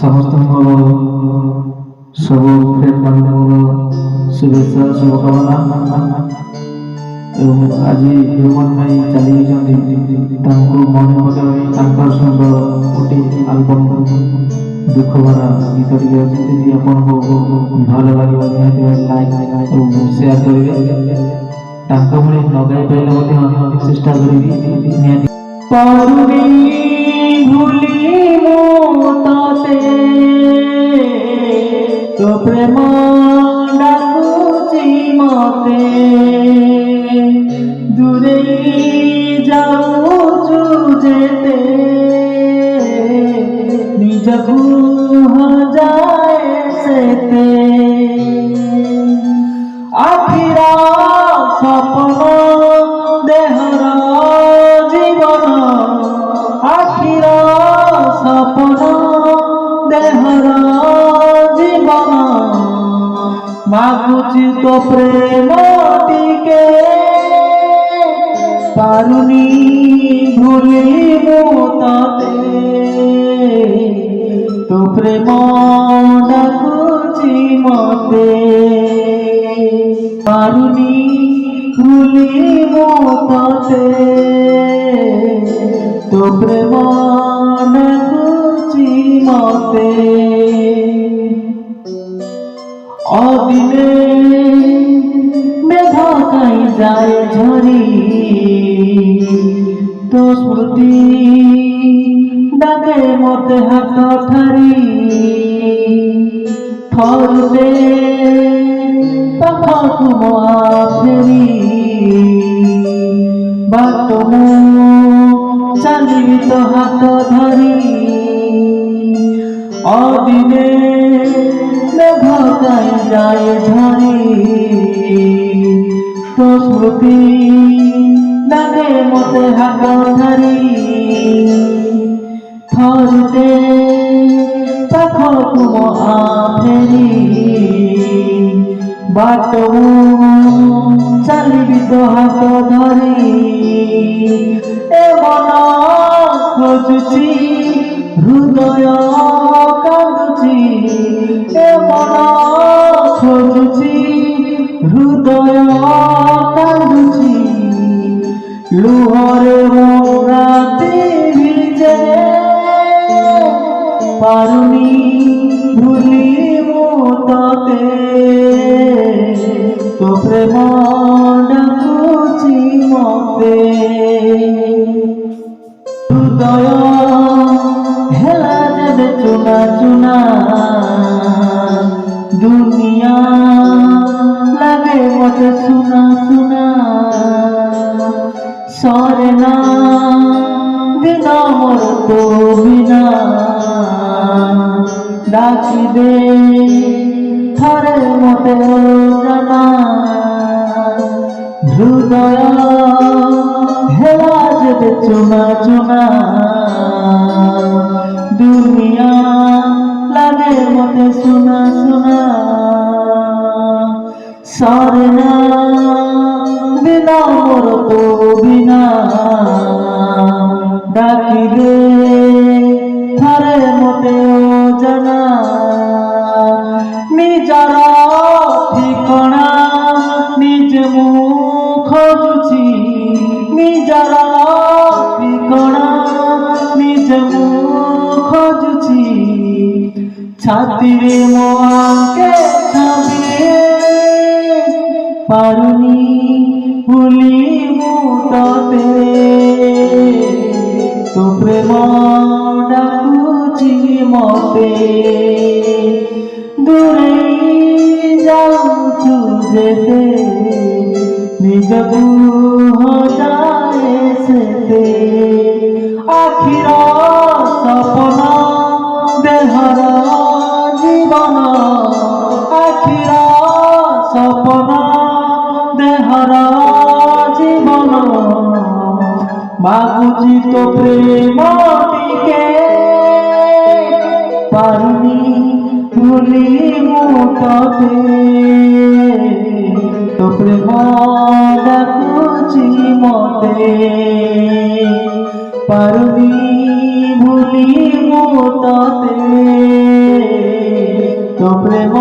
ସମସ୍ତଙ୍କର ସବୁ ଫ୍ରେଣ୍ଡମାନଙ୍କର ଶୁଭେଚ୍ଛା ଶୁଭକାମନା। ଏବଂ ଆଜି ହ୍ୟୁମାନ ଭାଇ ଚାଲିଯାଇଛନ୍ତି, ତାଙ୍କୁ ମନେ ପକାଇ ତାଙ୍କର ସହିତ ଗୋଟିଏ ଆଲବମ୍ ଦୁଃଖ ଭରା ଗୀତ ଟିକେ ଅଛି। ଯଦି ଆପଣଙ୍କୁ ଭଲ ଲାଗିବ ନିହାତି ଲାଇକ୍ ଏବଂ ସେୟାର କରିବେ। ତାଙ୍କ ଭଳି ଲଗାଇ ପାଇଲେ ମଧ୍ୟ ଚେଷ୍ଟା କରିବି ନିହାତି। ପାରୁନି ଭୁଲି ମୁଁ ତତେ, ତୋ ପ୍ରେମ ଡାକୁଛି ମତେ, ଦୂରେଇ ଯାଉଛୁ ଯେତେ ନିଜକୁ ହଜାଏ ସେତେ। ଆଖିର ସପନ ଦେହର ଜୀବନ, ଆଖିର ସପନ ଦେହର ଜୀବନ, ମାଗୁଛି ତୋ ପ୍ରେମ ଟିକେ, ପାରୁନି ଭୁଲି ମୁଁ ତତେ, ତୋ ପ୍ରେମ ଡାକୁଛି ମତେ, ପାରୁନି ଭୁଲି ମୁଁ ତତେ, ତୋ ପ୍ରେମ ଡାକୁଛି ମତେ। অদিনে মেঘ কাই যায় ঝরি, তো স্মৃতি ডাকে মতে হাত ঠারি, থরুতে পাখু ফেরি, বাট চালিবি তো হাত ধরি। অদিনে মেঘ কাই যায় ঝরি, তো স্মৃতি ডাকে মতে হাত ধরি, থরুতে পাখু ফেরি, বাট চালিবি তো হাত ধরি। এ মন খোঁজুছি হৃদয় কাঁদুছি, এ মন খোঁজুছি হৃদয় কাঁদুছি, লুহরে রাতি ভিজে, পারুনি ভুলি ମୁଁ ତତେ, ତୋ ପ୍ରେମ ଡାକୁଛି ମତେ। ହୃଦୟ ହେଲା ଯେବେ ଚୁନା ଚୁନା, ଦୁନିଆ লাগে মতে শোনা শোনা, সরে না দিন মোর তো বিনা, ডাকি দে থরে মতে জানা, হৃদয় হেলা যেতে চুনা চুনা, দুনিয়া লাগে মতে শোনা শোনা, সরে না বিনা মোর তো বিনা, ডাকি দে থরে মতে জানা। নিজর ঠিকনা নিজ মুখ খোঁজুছি, নিজর ঠিকনা নিজ মুখ খোঁজুছি, ছাতিরে মোকে ছাবিয়ে, পারুনি ভুলি ମୁଁ ତତେ, ତୋ ପ୍ରେମ ଡାକୁଛି ମତେ, ଦୂରେଇ ଯାଉଛୁ ଯେତେ ନିଜକୁ ହଜାଏ ସେତେ। ଆଖିର ସପନ ଦେହର ଜୀବନ, ଆଖିର ସପନ ଦେହର ଜୀବନ, ମାଗୁଛି ତୋ ପ୍ରେମ ଟିକେ, ପାରୁନି ଭୁଲି ମୁଁ ତତେ, ତୋ ପ୍ରେମ ଡାକୁଛି ମତେ, ପାରୁନି ଭୁଲି ମୁଁ ତତେ। প্রেম